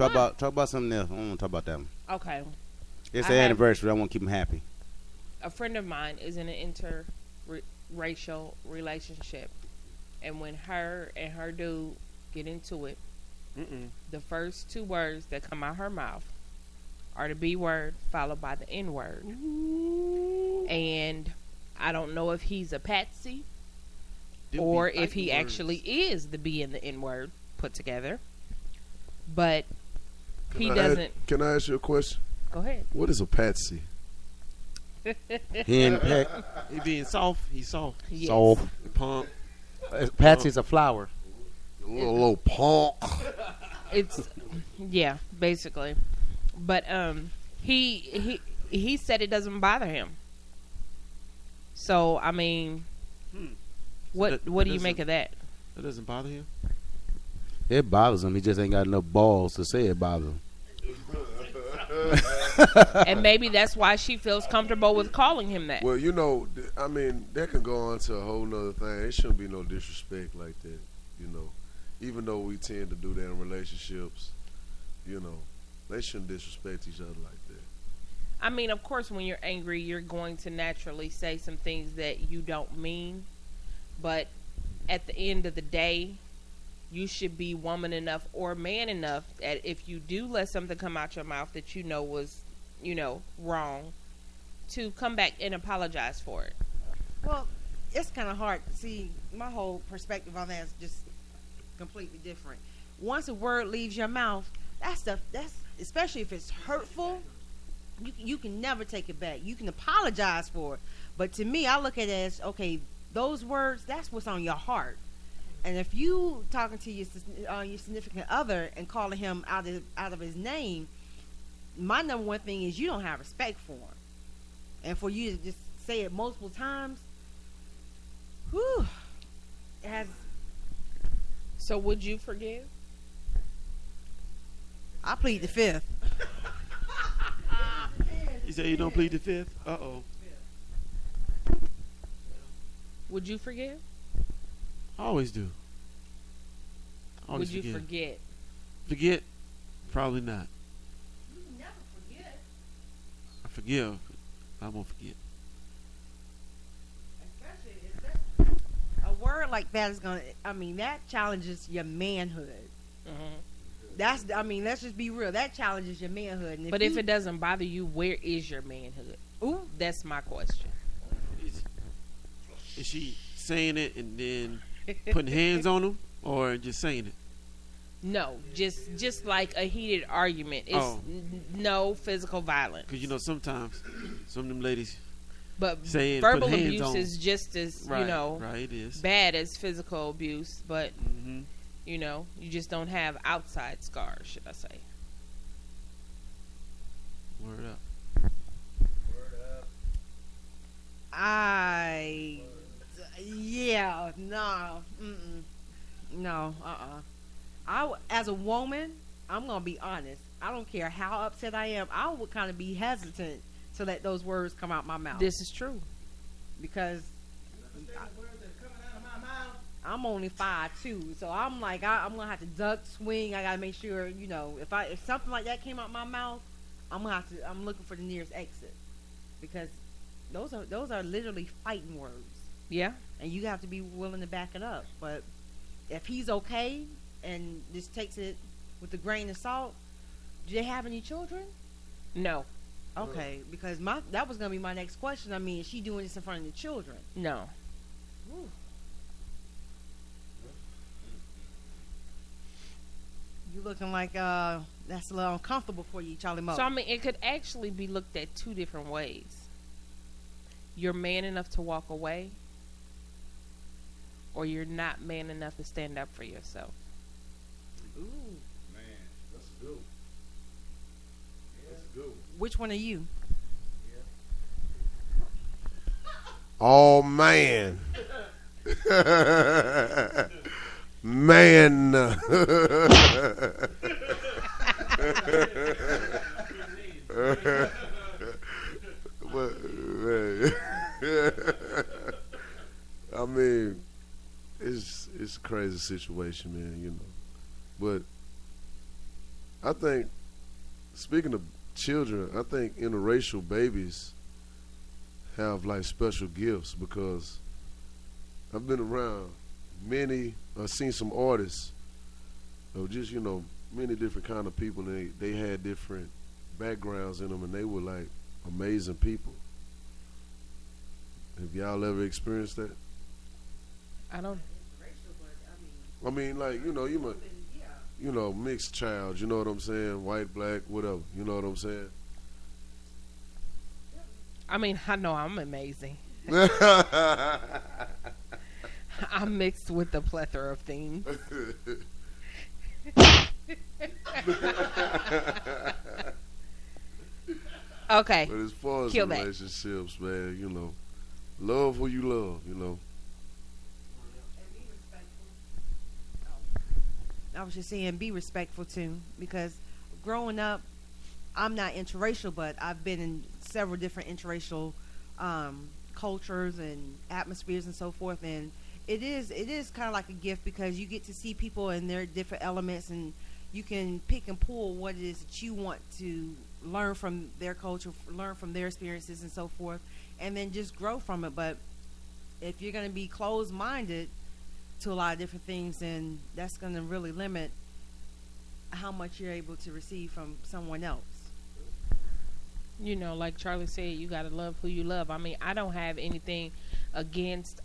Talk about something else. I don't want to talk about that one. Okay. It's the anniversary. I want to keep them happy. A friend of mine is in an interracial relationship, and when her and her dude get into it, the first two words that come out her mouth are the B word followed by the N word. And I don't know if he's a patsy or if he actually is the B and the N word put together. But he doesn't. Can I ask you a question? Go ahead. What is a patsy? He ain't He being soft. He's soft. Yes. soft. Pump. Patsy's a flower. A little punk. It's basically. But he said it doesn't bother him. So I mean, what do you make of that? That doesn't bother him. It bothers him. He just ain't got enough balls to say it bothers him. And maybe that's why she feels comfortable with calling him that. Well, I mean, that can go on to a whole nother thing. It shouldn't be no disrespect like that, Even though we tend to do that in relationships, they shouldn't disrespect each other like that. I mean, of course, when you're angry, you're going to naturally say some things that you don't mean. But at the end of the day, you should be woman enough or man enough that if you do let something come out your mouth that was, wrong, to come back and apologize for it. Well, it's kind of hard to see. My whole perspective on that is just completely different. Once a word leaves your mouth, that's especially if it's hurtful, you can never take it back. You can apologize for it. But to me, I look at it as, okay, those words, that's what's on your heart. And if you talking to your significant other and calling him out of his name, my number one thing is you don't have respect for him. And for you to just say it multiple times, whew, it has. So would you forgive? I plead the fifth. You say you don't plead the fifth? Uh-oh. Would you forgive? I always do. Would you forget? Forget? Probably not. You can never forget. I forgive. I won't forget. Especially a word like that is that challenges your manhood. Mm-hmm. Let's just be real. That challenges your manhood. And if it doesn't bother you, where is your manhood? Ooh, that's my question. Is she saying it and then putting hands on him, or just saying it? No, just like a heated argument. It's no physical violence. Because sometimes some of them ladies. But saying verbal put hands abuse on. is just as right, it is bad as physical abuse. But you just don't have outside scars, should I say? Word up. No, as a woman, I'm gonna be honest. I don't care how upset I am. I would kind of be hesitant to let those words come out my mouth. This is true because I'm only 5'2", so I'm like I'm gonna have to duck, swing. I gotta make sure if something like that came out my mouth, I'm looking for the nearest exit because those are literally fighting words. Yeah, and you have to be willing to back it up. But if he's okay and just takes it with a grain of salt, do they have any children? No. Okay, because that was gonna be my next question. I mean, is she doing this in front of the children? No. Ooh. You looking like that's a little uncomfortable for you, Charlie Mo. So it could actually be looked at two different ways. You're man enough to walk away, or you're not man enough to stand up for yourself. Ooh, man, that's a good one. That's a good one. Which one are you? Oh man. Man. I mean, it's a crazy situation, man, But I think, speaking of children, I think interracial babies have like special gifts because I've been around many, I've seen some artists of just, many different kind of people. They had different backgrounds in them and they were like amazing people. Have y'all ever experienced that? I don't. I mean, like, mixed child, you know what I'm saying? White, black, whatever, you know what I'm saying? I mean, I know I'm amazing. I'm mixed with a plethora of things. Okay. But as far as Kill that. relationships, man, love who you love. I was just saying, be respectful too, because growing up, I'm not interracial, but I've been in several different interracial cultures and atmospheres and so forth, and it is kind of like a gift because you get to see people in their different elements, and you can pick and pull what it is that you want to learn from their culture, learn from their experiences and so forth, and then just grow from it. But if you're going to be closed-minded to a lot of different things, then that's going to really limit how much you're able to receive from someone else. Like Charlie said, you gotta love who you love. I mean, I don't have anything against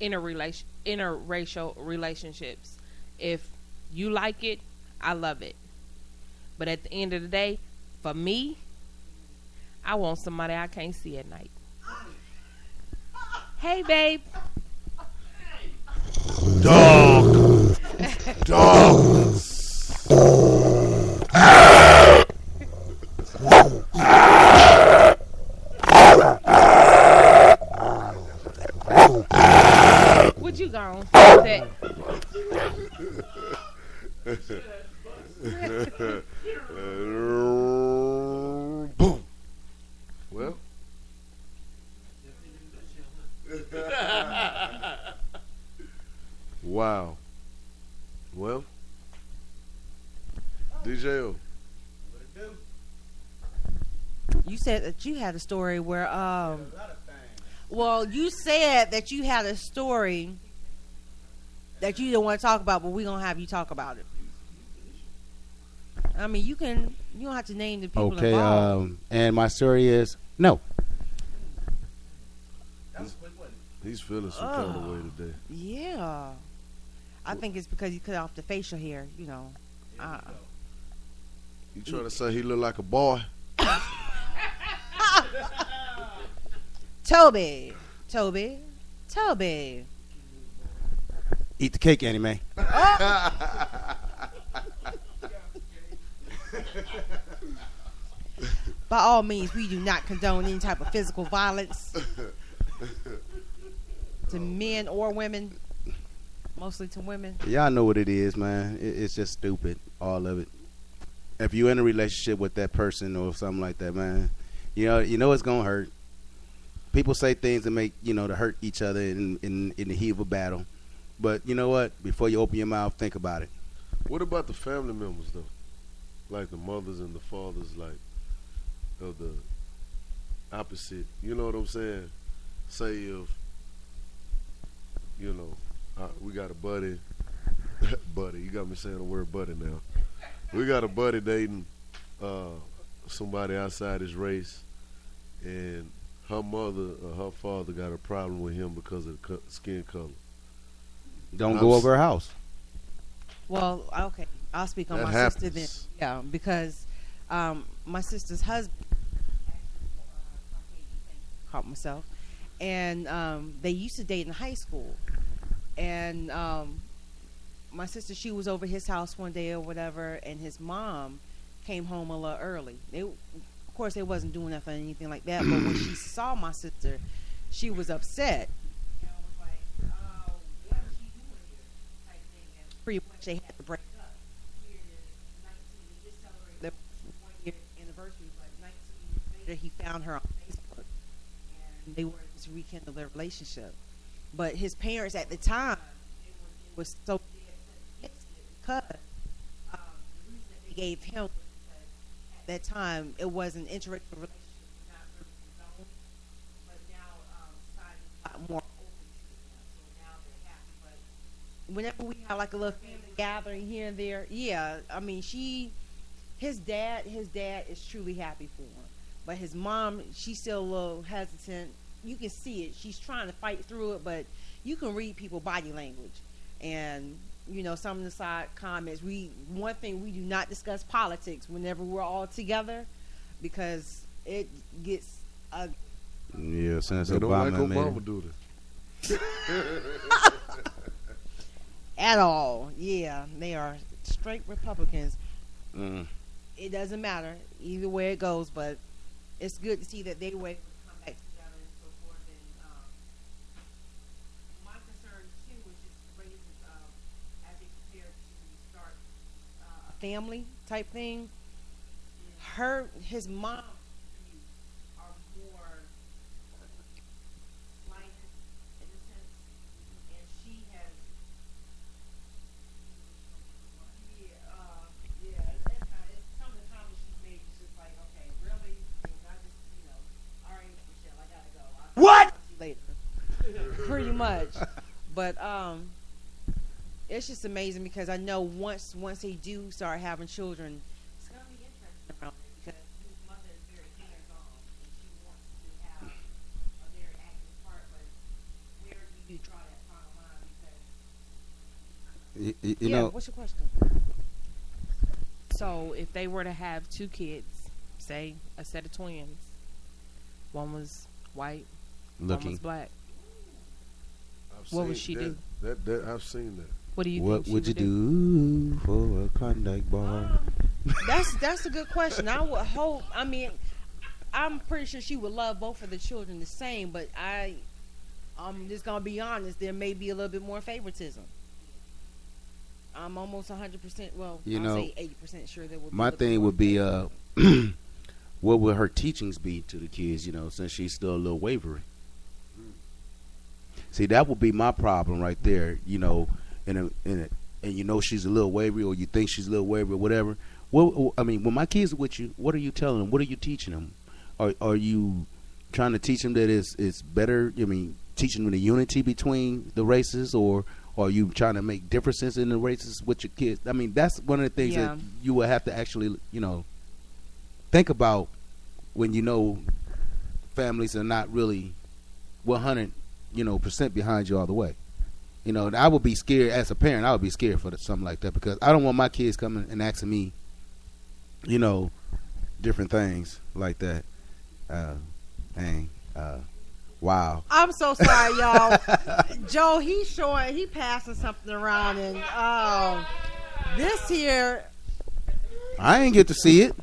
interracial relationships. If you like it, I love it. But at the end of the day, for me, I want somebody I can't see at night. Hey, babe. Dog. Dog. Would you go on? That? Boom. Well. Wow. Well. DJ. You said that you had a story where well, you said that you had a story that you didn't want to talk about, but we're going to have you talk about it. I mean, you don't have to name the people involved. And my story is no. He's feeling some kind of way today. Yeah. I think it's because he cut off the facial hair, You trying to say he look like a boy? Toby. Eat the cake, Annie Mae. By all means, we do not condone any type of physical violence to men or women, mostly to women. Y'all know what it is, man. It's just stupid, all of it. If you're in a relationship with that person or something like that, man, you know it's gonna hurt. People say things that make to hurt each other in the heat of a battle. But you know what? Before you open your mouth, think about it. What about the family members though? Like the mothers and the fathers, like of the opposite. You know what I'm saying? Say if we got a buddy. Buddy, you got me saying the word buddy now. We got a buddy dating somebody outside his race, and her mother or her father got a problem with him because of the skin color. Don't go over her house. Well, okay, I'll speak on That my happens. sister then. Yeah, because my sister's husband, caught myself, and they used to date in high school, and my sister, she was over his house one day or whatever, and his mom came home a little early. Of course, they wasn't doing nothing or anything like that, but when she saw my sister, she was upset. And I was like, oh, what is she doing here? Type thing. And pretty much they had to break up. Here it is, 19, they just celebrated their 1-year anniversary, but 19 years later, he found her on Facebook, and they were to rekindle their relationship. But his parents at the time, was so dead against it because gave him, because at that time it was an interracial relationship, not really known. But now society is a lot more open to it now, so now they're happy. But whenever we have like a little family gathering here and there, yeah, I mean, his dad is truly happy for him, but his mom, she's still a little hesitant. You can see it. She's trying to fight through it, but you can read people's body language. And some of the side comments. One thing, we do not discuss politics whenever we're all together, because it gets ugly. Yeah, since They don't like Obama made Obama it. do At all. Yeah, they are straight Republicans. Mm. It doesn't matter either way it goes, but it's good to see that they were able to come back together and so forth. And my concern too was just raising, as they prepare to start a family type thing. His mom's views are more slighted in a sense, and she has. Yeah, it's some of the comments she's made is just like, okay, really? I just, all right, Michelle, I gotta go. What? Later. Pretty much. But it's just amazing, because I know once they do start having children, it's gonna be interesting around there, because his mother is very hands-on and she wants to have a very active part. But where do you draw that fine line? Because You know, what's your question? So if they were to have two kids, say a set of twins, one was white, one looking. was black, I've What would seen she do? That I've seen that. what do you What think she would you do? do for a Klondike bar? That's a good question. I would hope. I mean, I'm pretty sure she would love both of the children the same, but I'm just gonna be honest. There may be a little bit more favoritism. I'm almost 100%. Well, I'll say 80% sure there would be. My a little bit thing more would be, favoritism. what would her teachings be to the kids? Since she's still a little wavering. See, that would be my problem right there. And she's a little wavery, or you think she's a little wavery, or whatever. Well, I mean, when my kids are with you, what are you telling them? What are you teaching them? Are you trying to teach them that it's better? I mean, teaching them the unity between the races, or are you trying to make differences in the races with your kids? I mean, that's one of the things that you will have to actually, think about when families are not really 100%, behind you all the way. I would be scared as a parent. I would be scared for something like that, because I don't want my kids coming and asking me, different things like that. Wow. I'm so sorry, y'all. Joe, he passing something around, and this here. I ain't get to see it.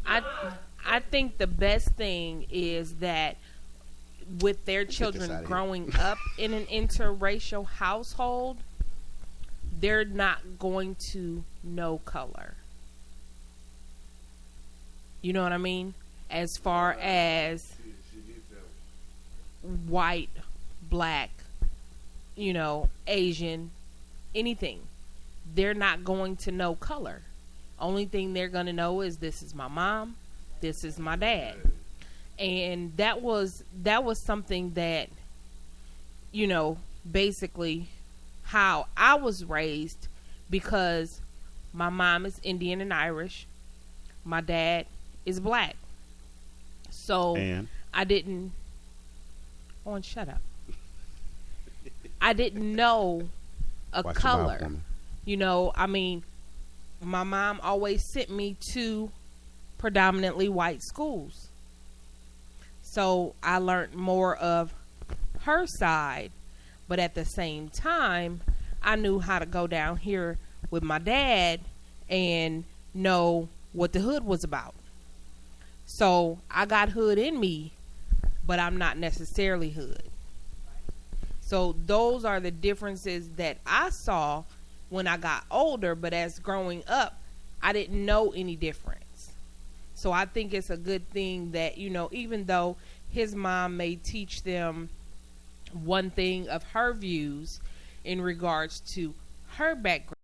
I think the best thing is that with their children growing up in an interracial household, they're not going to know color. You know what I mean? As far as white, black, Asian, anything. They're not going to know color. Only thing they're going to know is, this is my mom, this is my dad. And that was something that, basically how I was raised, because my mom is Indian and Irish. My dad is black. So I didn't... shut up. I didn't know a Watch color. I mean, my mom always sent me to predominantly white schools. So I learned more of her side. But at the same time, I knew how to go down here with my dad and know what the hood was about. So I got hood in me, but I'm not necessarily hood. So those are the differences that I saw when I got older, but as growing up, I didn't know any difference. So I think it's a good thing that, even though his mom may teach them one thing of her views in regards to her background,